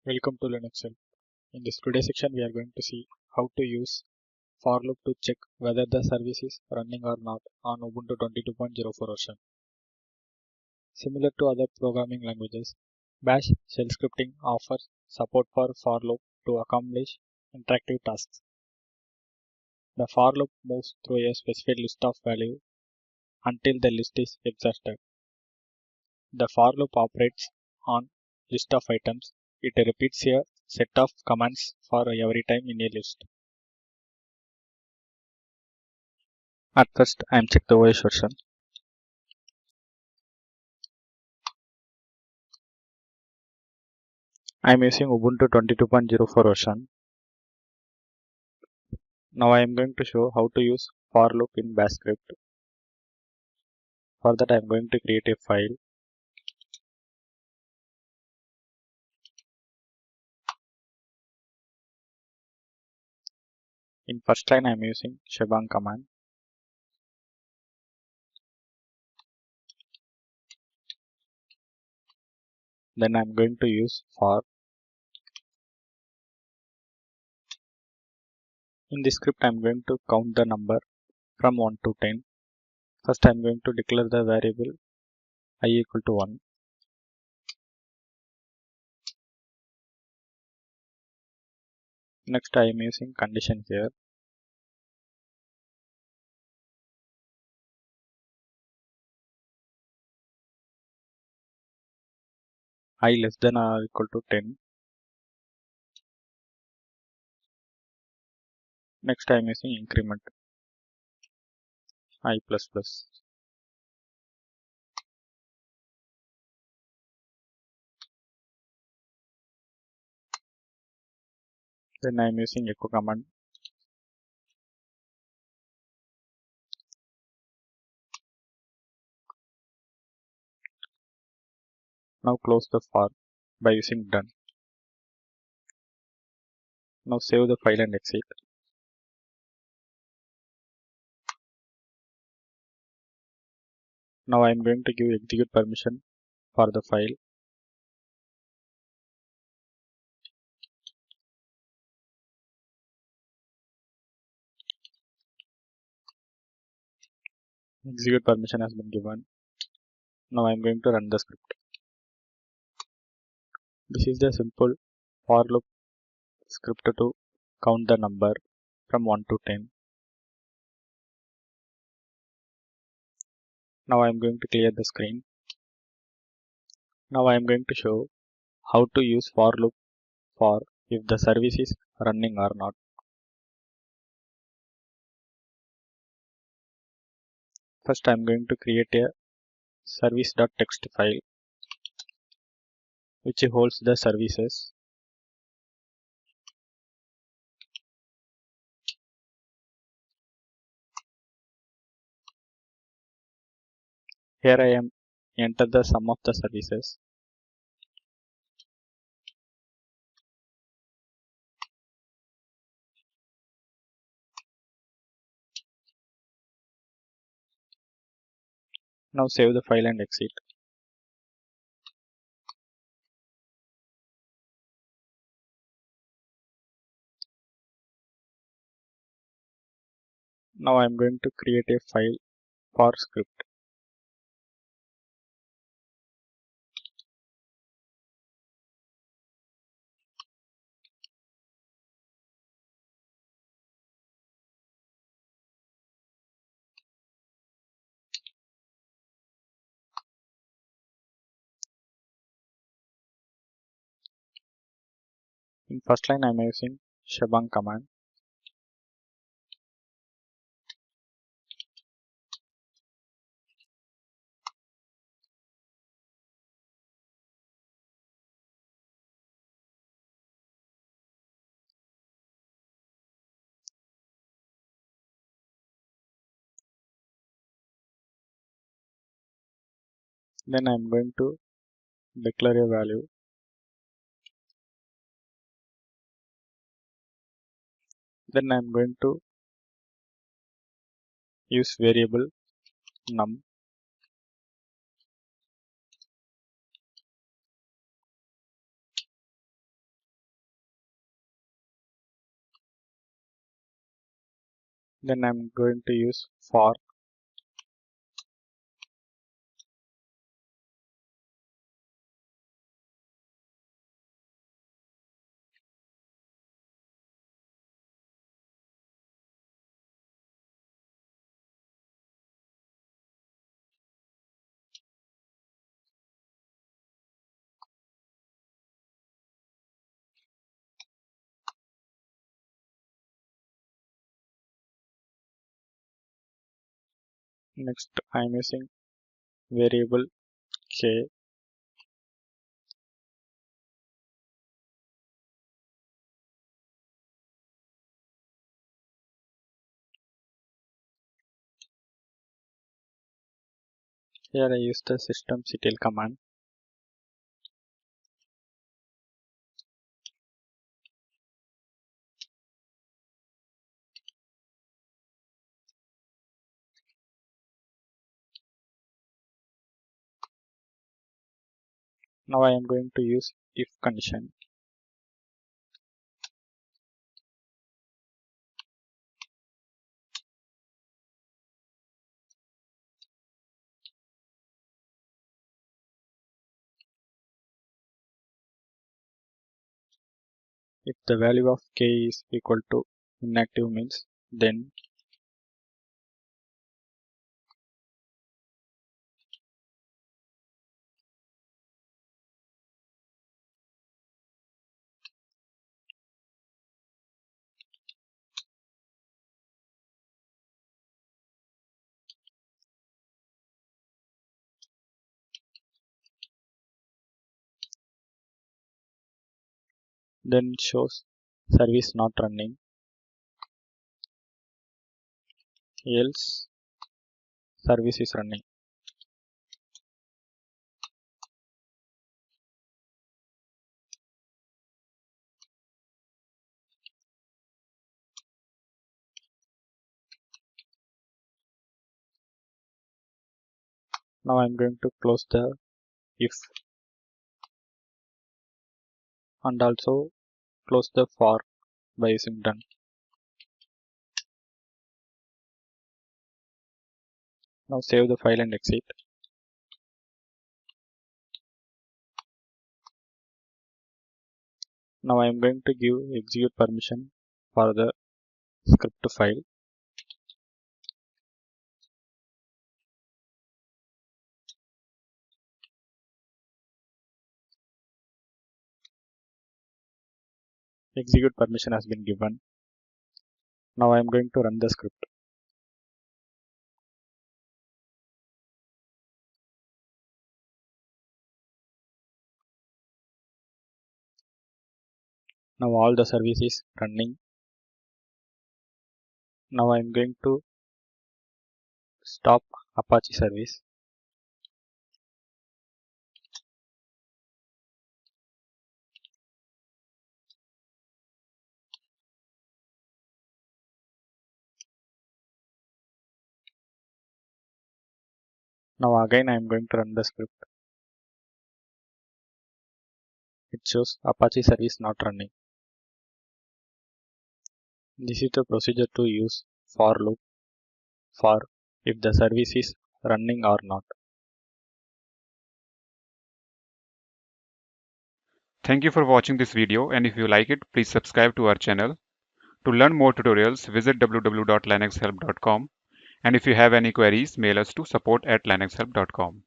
Welcome to Linux Help. In this today section, we are going to see how to use for loop to check whether the service is running or not on Ubuntu 22.04 version. Similar to other programming languages, Bash shell scripting offers support for loop to accomplish interactive tasks. The for loop moves through a specified list of values until the list is exhausted. The for loop operates on list of items. It repeats a set of commands for every time in a list. At first, I am check the OS version. I am using Ubuntu 22.04 version. Now I am going to show how to use for loop in Bash script. For that, I am going to create a file. In first line, I am using shebang command. Then I am going to use for. In this script, I am going to count the number from 1 to 10. First, I am going to declare the variable I equal to 1. Next, I am using condition here. I less than or equal to 10. Next, I am using increment I plus plus. Then I am using echo command. Now close the for by using done. Now save the file and exit. Now I am going to give execute permission for the file. Execute permission has been given. Now I am going to run the script. This is the simple for loop script to count the number from 1 to 10. Now I am going to clear the screen. Now I am going to show how to use for loop for if the service is running or not. First I am going to create a service.txt file which holds the services. Here I am enter the sum of the services. Now save the file and exit. Now I am going to create a file for script. In first line I am using shebang command. Then I am going to declare a value. Then I am going to use variable num. Then I'm going to use for. Next, I'm using variable k. Here I use the systemctl command. Now I am going to use if condition. If the value of k is equal to inactive means then it shows service not running, else service is running. Now I'm going to close the if and also close the for by using done. Now save the file and exit. Now I am going to give execute permission for the script file. Execute permission has been given. Now I am going to run the script. Now all the service is running. Now I am going to stop Apache service. Now again I am going to run the script. It shows Apache service not running. This is the procedure to use for loop for if the service is running or not. Thank you for watching this video, and if you like it, please subscribe to our channel. To learn more tutorials, visit www.linuxhelp.com, and if you have any queries, mail us to support@linuxhelp.com.